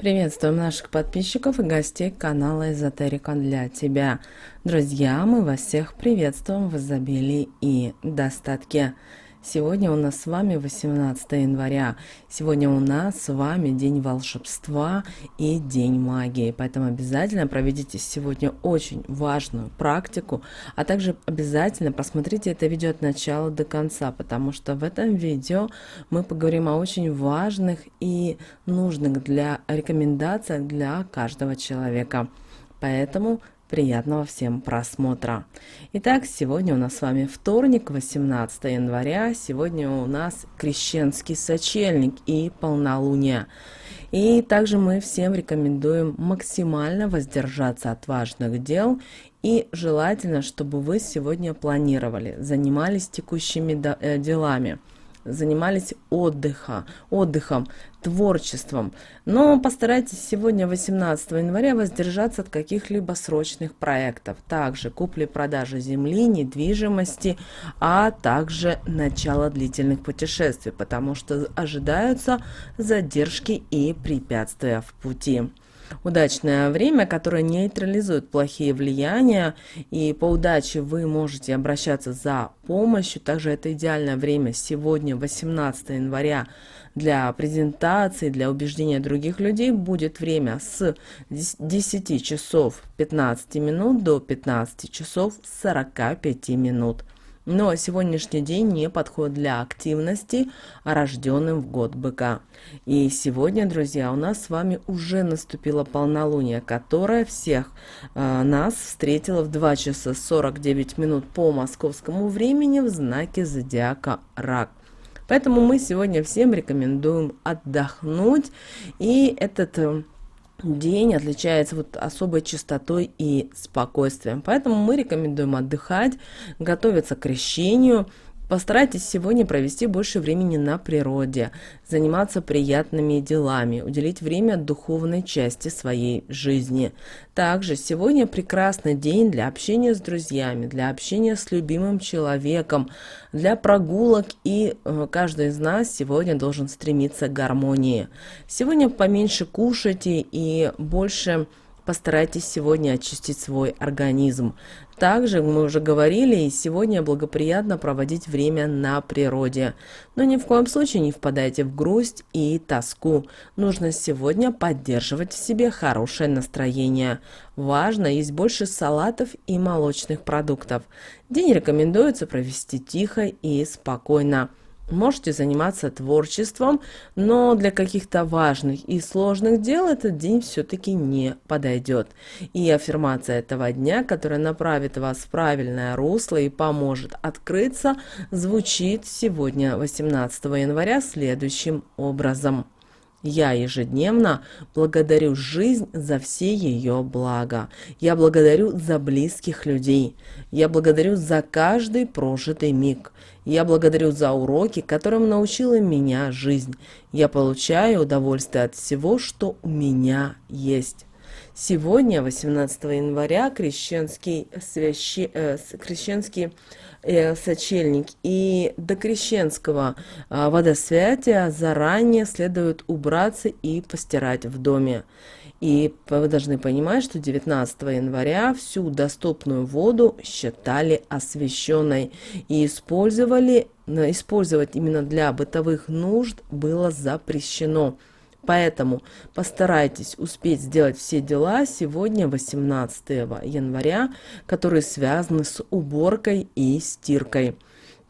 Приветствуем наших подписчиков и гостей канала Эзотерика для тебя. Друзья, мы вас всех приветствуем в изобилии и достатке. Сегодня у нас с вами 18 января. Сегодня у нас с вами день волшебства и день магии. Поэтому обязательно проведите сегодня очень важную практику, а также обязательно просмотрите это видео от начала до конца, потому что в этом видео мы поговорим о очень важных и нужных для рекомендациях для каждого человека. Поэтому приятного всем просмотра. Итак, сегодня у нас с вами вторник, 18 января. Сегодня у нас крещенский сочельник и полнолуние. И также мы всем рекомендуем максимально воздержаться от важных дел. И желательно, чтобы вы сегодня планировали, занимались текущими делами, занимались отдыхом, творчеством. Но постарайтесь сегодня, 18 января, воздержаться от каких-либо срочных проектов. Также купли-продажи земли, недвижимости, а также начало длительных путешествий, потому что ожидаются задержки и препятствия в пути. Удачное время, которое нейтрализует плохие влияния, и по удаче вы можете обращаться за помощью. Также это идеальное время сегодня, 18 января, для презентации, для убеждения других людей. Будет время с 10 часов 15 минут до 15 часов 45 минут. Но сегодняшний день не подходит для активности, рожденным в год быка. И сегодня, друзья, у нас с вами уже наступило полнолуние, которое всех нас встретило в 2 часа 49 минут по московскому времени в знаке зодиака Рак. Поэтому мы сегодня всем рекомендуем отдохнуть, и этот день отличается особой чистотой и спокойствием. Поэтому мы рекомендуем отдыхать, готовиться к крещению. Постарайтесь сегодня провести больше времени на природе, заниматься приятными делами, уделить время духовной части своей жизни. Также сегодня прекрасный день для общения с друзьями, для общения с любимым человеком, для прогулок, и каждый из нас сегодня должен стремиться к гармонии. Сегодня поменьше кушайте и больше постарайтесь сегодня очистить свой организм. Также, мы уже говорили, и сегодня благоприятно проводить время на природе. Но ни в коем случае не впадайте в грусть и тоску. Нужно сегодня поддерживать в себе хорошее настроение. Важно есть больше салатов и молочных продуктов. День рекомендуется провести тихо и спокойно. Можете заниматься творчеством, но для каких-то важных и сложных дел этот день все-таки не подойдет. И аффирмация этого дня, которая направит вас в правильное русло и поможет открыться, звучит сегодня, 18 января, следующим образом. Я ежедневно благодарю жизнь за все ее блага. Я благодарю за близких людей. Я благодарю за каждый прожитый миг. Я благодарю за уроки, которым научила меня жизнь. Я получаю удовольствие от всего, что у меня есть. Сегодня, 18 января, крещенский сочельник, и до крещенского водосвятия заранее следует убраться и постирать в доме. И вы должны понимать, что 19 января всю доступную воду считали освященной, и использовать именно для бытовых нужд было запрещено. Поэтому постарайтесь успеть сделать все дела сегодня, 18 января, которые связаны с уборкой и стиркой.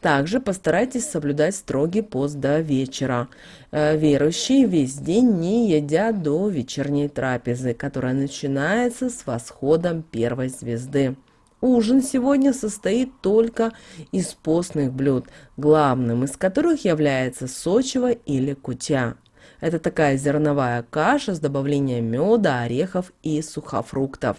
Также постарайтесь соблюдать строгий пост до вечера. Верующие весь день не едят до вечерней трапезы, которая начинается с восходом первой звезды. Ужин сегодня состоит только из постных блюд, главным из которых является сочево или кутя. Это такая зерновая каша с добавлением меда, орехов и сухофруктов.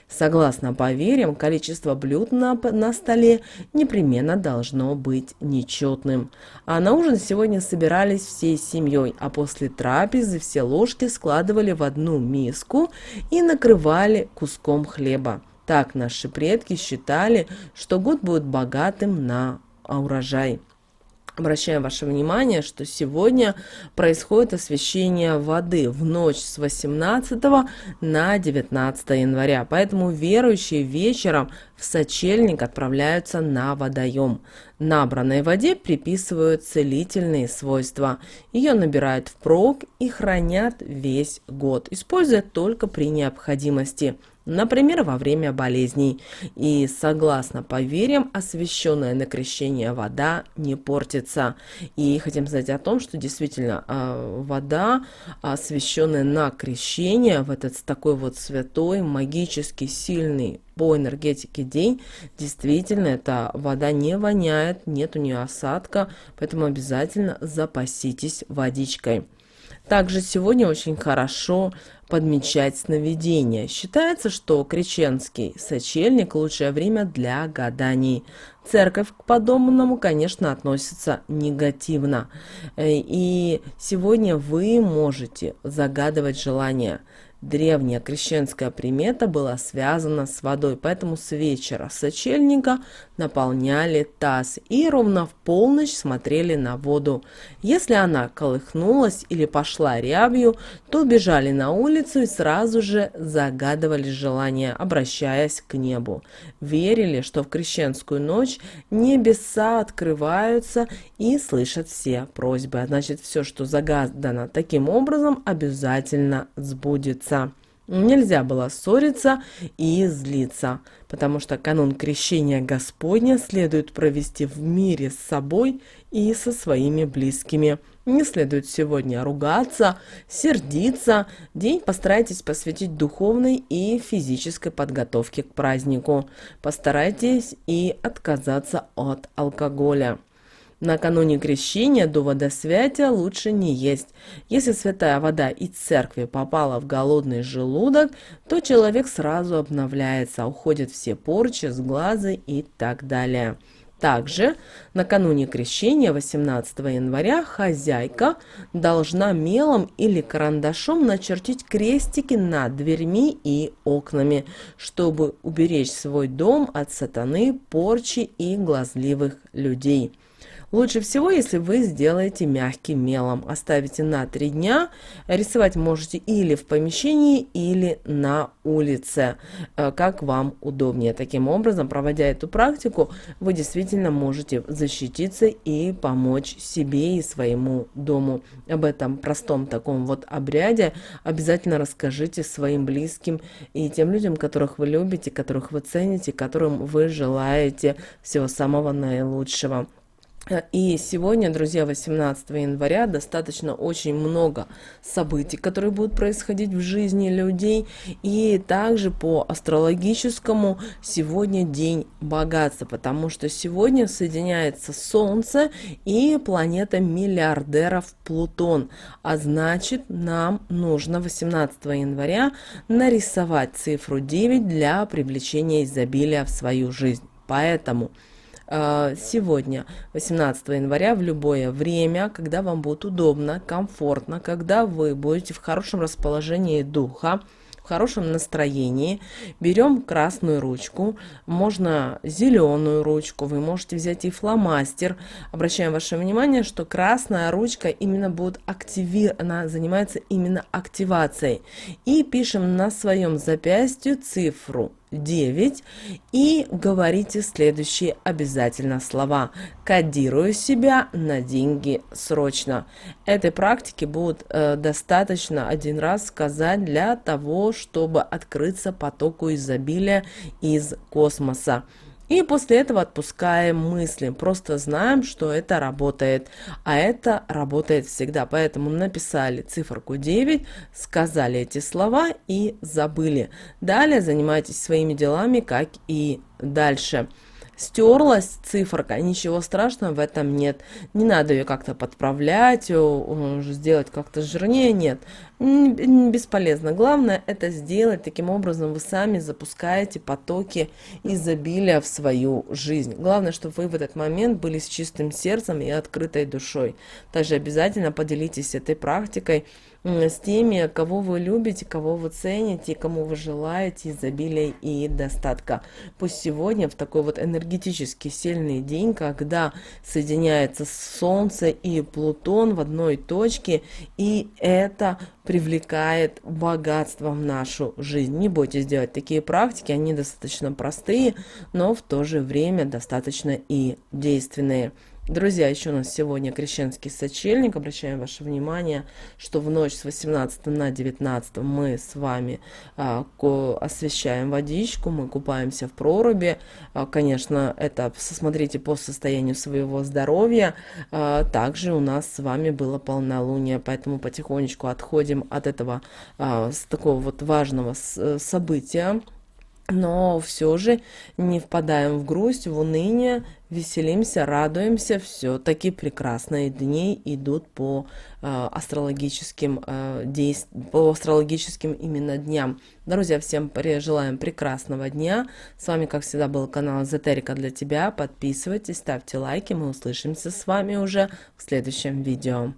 Согласно поверьям, количество блюд на столе непременно должно быть нечетным. А на ужин сегодня собирались всей семьей, а после трапезы все ложки складывали в одну миску и накрывали куском хлеба. Так наши предки считали, что год будет богатым на урожай. Обращаем ваше внимание, что сегодня происходит освящение воды в ночь с 18 на 19 января. Поэтому верующие вечером в сочельник отправляются на водоем. Набранной воде приписывают целительные свойства. Ее набирают впрок и хранят весь год, используя только при необходимости. Например, во время болезней. И согласно поверьям, освященная на крещение вода не портится. И хотим сказать о том, что действительно вода, освященная на крещение, в этот такой вот святой, магически сильный по энергетике день, действительно эта вода не воняет, нет у нее осадка, поэтому обязательно запаситесь водичкой. Также сегодня очень хорошо подмечать сновидения. Считается, что крещенский сочельник – лучшее время для гаданий. Церковь к подобному, конечно, относится негативно. И сегодня вы можете загадывать желания. Древняя крещенская примета была связана с водой, поэтому с вечера сочельника наполняли таз и ровно в полночь смотрели на воду. Если она колыхнулась или пошла рябью, то бежали на улицу и сразу же загадывали желания, обращаясь к небу. Верили, что в крещенскую ночь небеса открываются и слышат все просьбы. А значит, все, что загадано таким образом, обязательно сбудется. Нельзя было ссориться и злиться, потому что канун крещения Господня следует провести в мире с собой и со своими близкими. Не следует сегодня ругаться, сердиться. День постарайтесь посвятить духовной и физической подготовке к празднику. Постарайтесь и отказаться от алкоголя. Накануне крещения до водосвятия лучше не есть. Если святая вода из церкви попала в голодный желудок, то человек сразу обновляется, уходят все порчи, сглазы и так далее. Также накануне крещения 18 января хозяйка должна мелом или карандашом начертить крестики над дверьми и окнами, чтобы уберечь свой дом от сатаны, порчи и глазливых людей. Лучше всего, если вы сделаете мягким мелом, оставите на 3 дня. Рисовать можете или в помещении, или на улице, как вам удобнее. Таким образом, проводя эту практику, вы действительно можете защититься и помочь себе и своему дому. Об этом простом таком вот обряде обязательно расскажите своим близким и тем людям, которых вы любите, которых вы цените, которым вы желаете всего самого наилучшего. И сегодня, друзья, 18 января достаточно очень много событий, которые будут происходить в жизни людей. И также по астрологическому сегодня день богатства, потому что сегодня соединяется Солнце и планета миллиардеров Плутон. А значит, нам нужно 18 января нарисовать цифру 9 для привлечения изобилия в свою жизнь. Поэтому сегодня, 18 января, в любое время, когда вам будет удобно, комфортно, когда вы будете в хорошем расположении духа, в хорошем настроении, берем красную ручку, можно зеленую ручку, вы можете взять и фломастер. Обращаем ваше внимание, что красная ручка именно будет она занимается именно активацией. И пишем на своем запястье цифру 9 и говорите следующие обязательно слова. Кодирую себя на деньги срочно. Этой практики будет достаточно один раз сказать для того, чтобы открыться потоку изобилия из космоса. И после этого отпускаем мысли. Просто знаем, что это работает. А это работает всегда. Поэтому написали циферку 9, сказали эти слова и забыли. Далее занимайтесь своими делами, как и дальше. Стерлась циферка, ничего страшного в этом нет. Не надо ее как-то подправлять, сделать как-то жирнее, нет. бесполезно. Главное это сделать, таким образом вы сами запускаете потоки изобилия в свою жизнь. Главное, чтобы вы в этот момент были с чистым сердцем и открытой душой. Также обязательно поделитесь этой практикой с теми, кого вы любите, кого вы цените, кому вы желаете изобилия и достатка. Пусть сегодня в такой вот энергетически сильный день, когда соединяется Солнце и Плутон в одной точке, и это привлекает богатство в нашу жизнь. Не бойтесь делать такие практики, они достаточно простые, но в то же время достаточно и действенные. Друзья, еще у нас сегодня крещенский сочельник. Обращаем ваше внимание, что в ночь с 18 на 19 мы с вами освещаем водичку, мы купаемся в проруби. Конечно, это смотрите по состоянию своего здоровья. Также у нас с вами было полнолуние, поэтому потихонечку отходим от этого с такого вот важного события. Но все же не впадаем в грусть, в уныние, веселимся, радуемся. Все-таки прекрасные дни идут по астрологическим по астрологическим именно дням. Друзья, всем желаем прекрасного дня. С вами, как всегда, был канал Эзотерика для тебя. Подписывайтесь, ставьте лайки. Мы услышимся с вами уже в следующем видео.